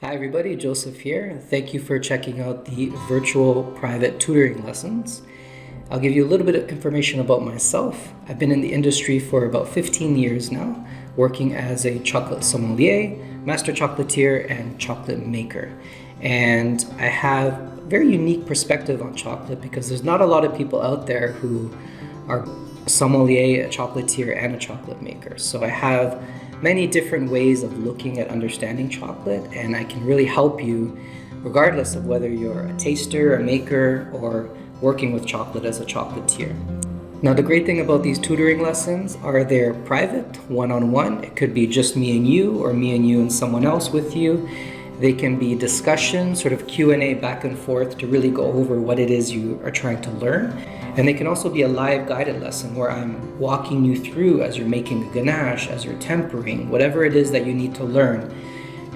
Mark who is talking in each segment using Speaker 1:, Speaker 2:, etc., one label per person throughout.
Speaker 1: Hi everybody, Joseph here. Thank you for checking out the virtual private tutoring lessons. I'll give you a little bit of information about myself. I've been in the industry for about 15 years now, working as a chocolate sommelier, master chocolatier, and chocolate maker. And I have a very unique perspective on chocolate because there's not a lot of people out there who are a sommelier, a chocolatier, and a chocolate maker. So I have many different ways of looking at understanding chocolate, and I can really help you regardless of whether you're a taster, a maker, or working with chocolate as a chocolatier. Now, the great thing about these tutoring lessons are they're private, one-on-one. It could be just me and you, or me and you and someone else with you. They can be discussion, sort of Q&A back and forth to really go over what it is you are trying to learn. And they can also be a live guided lesson where I'm walking you through as you're making a ganache, as you're tempering, whatever it is that you need to learn.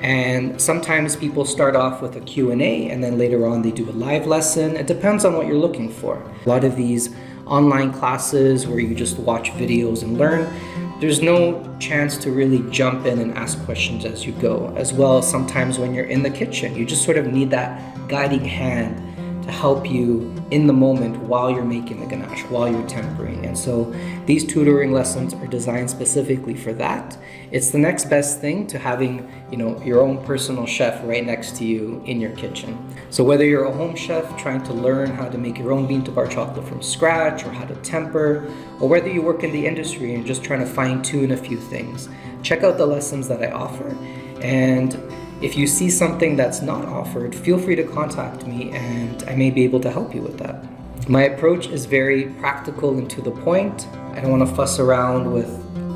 Speaker 1: And sometimes people start off with a Q&A and then later on they do a live lesson. It depends on what you're looking for. A lot of these online classes where you just watch videos and learn, there's no chance to really jump in and ask questions as you go. As well, sometimes when you're in the kitchen, you just sort of need that guiding hand to help you in the moment while you're making the ganache, while you're tempering. And so these tutoring lessons are designed specifically for that. It's the next best thing to having, your own personal chef right next to you in your kitchen. So whether you're a home chef trying to learn how to make your own bean to bar chocolate from scratch or how to temper, or whether you work in the industry and just trying to fine tune a few things, check out the lessons that I offer. And if you see something that's not offered, feel free to contact me and I may be able to help you with that. My approach is very practical and to the point. I don't want to fuss around with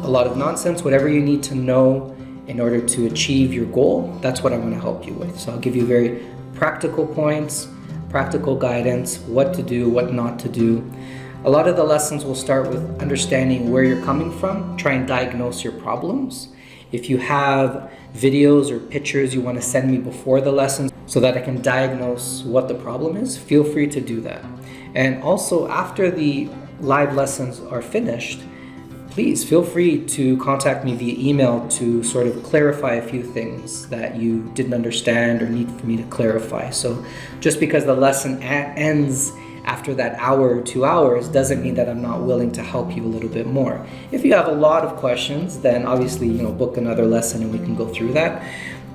Speaker 1: a lot of nonsense. Whatever you need to know in order to achieve your goal, that's what I want to help you with. So I'll give you very practical points, practical guidance, what to do, what not to do. A lot of the lessons will start with understanding where you're coming from, try and diagnose your problems. If you have videos or pictures you want to send me before the lessons so that I can diagnose what the problem is, feel free to do that. And also after the live lessons are finished, please feel free to contact me via email to sort of clarify a few things that you didn't understand or need for me to clarify. So just because the lesson ends after that hour or 2 hours doesn't mean that I'm not willing to help you a little bit more. If you have a lot of questions, then obviously, book another lesson and we can go through that.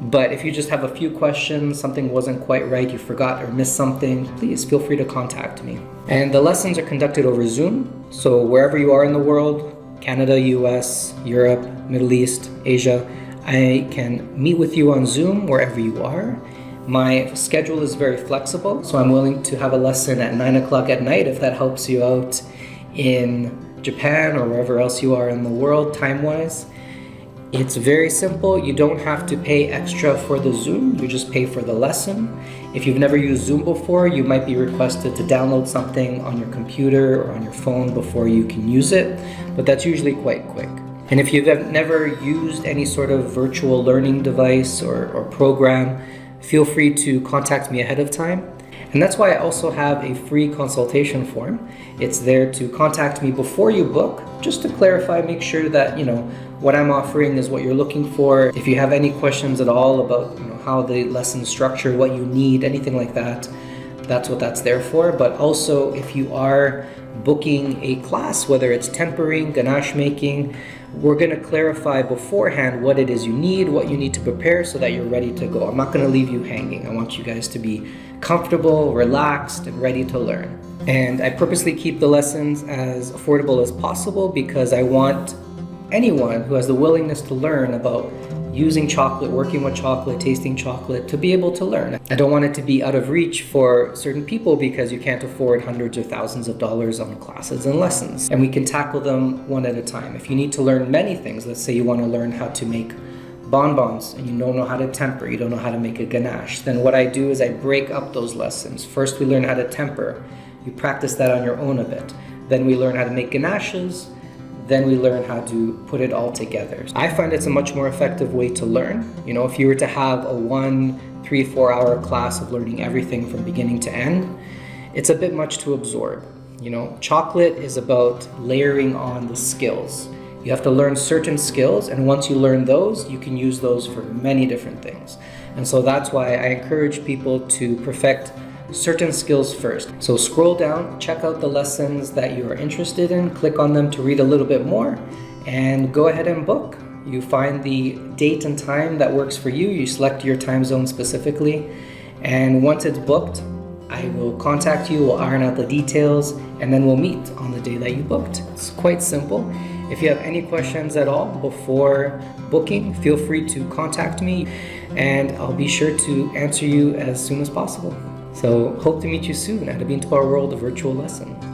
Speaker 1: But if you just have a few questions, something wasn't quite right, you forgot or missed something, please feel free to contact me. And the lessons are conducted over Zoom. So wherever you are in the world, Canada, US, Europe, Middle East, Asia, I can meet with you on Zoom wherever you are. My schedule is very flexible, so I'm willing to have a lesson at 9 o'clock at night if that helps you out in Japan or wherever else you are in the world time-wise. It's very simple. You don't have to pay extra for the Zoom, you just pay for the lesson. If you've never used Zoom before, you might be requested to download something on your computer or on your phone before you can use it, but that's usually quite quick. And if you've never used any sort of virtual learning device or program, feel free to contact me ahead of time. And that's why I also have a free consultation form. It's there to contact me before you book, just to clarify, make sure that what I'm offering is what you're looking for. If you have any questions at all about how the lesson's structured, what you need, anything like that, that's what that's there for. But also if you are booking a class, whether it's tempering, ganache making, we're going to clarify beforehand what it is you need, what you need to prepare so that you're ready to go. I'm not going to leave you hanging. I want you guys to be comfortable, relaxed, and ready to learn. And I purposely keep the lessons as affordable as possible because I want anyone who has the willingness to learn about using chocolate, working with chocolate, tasting chocolate, to be able to learn. I don't want it to be out of reach for certain people because you can't afford hundreds or thousands of dollars on classes and lessons. And we can tackle them one at a time. If you need to learn many things, let's say you want to learn how to make bonbons and you don't know how to temper, you don't know how to make a ganache, then what I do is I break up those lessons. First we learn how to temper. You practice that on your own a bit. Then we learn how to make ganaches. Then we learn how to put it all together. I find it's a much more effective way to learn. If you were to have a 1, 3, 4 hour class of learning everything from beginning to end, it's a bit much to absorb. Chocolate is about layering on the skills. You have to learn certain skills, and once you learn those, you can use those for many different things. And so that's why I encourage people to perfect certain skills first. So scroll down, check out the lessons that you are interested in, click on them to read a little bit more, and go ahead and book. You find the date and time that works for you. You select your time zone specifically, and once it's booked, I will contact you, we'll iron out the details, and then we'll meet on the day that you booked. It's quite simple. If you have any questions at all before booking, feel free to contact me, and I'll be sure to answer you as soon as possible. So hope to meet you soon at a Bean to Our World virtual lesson.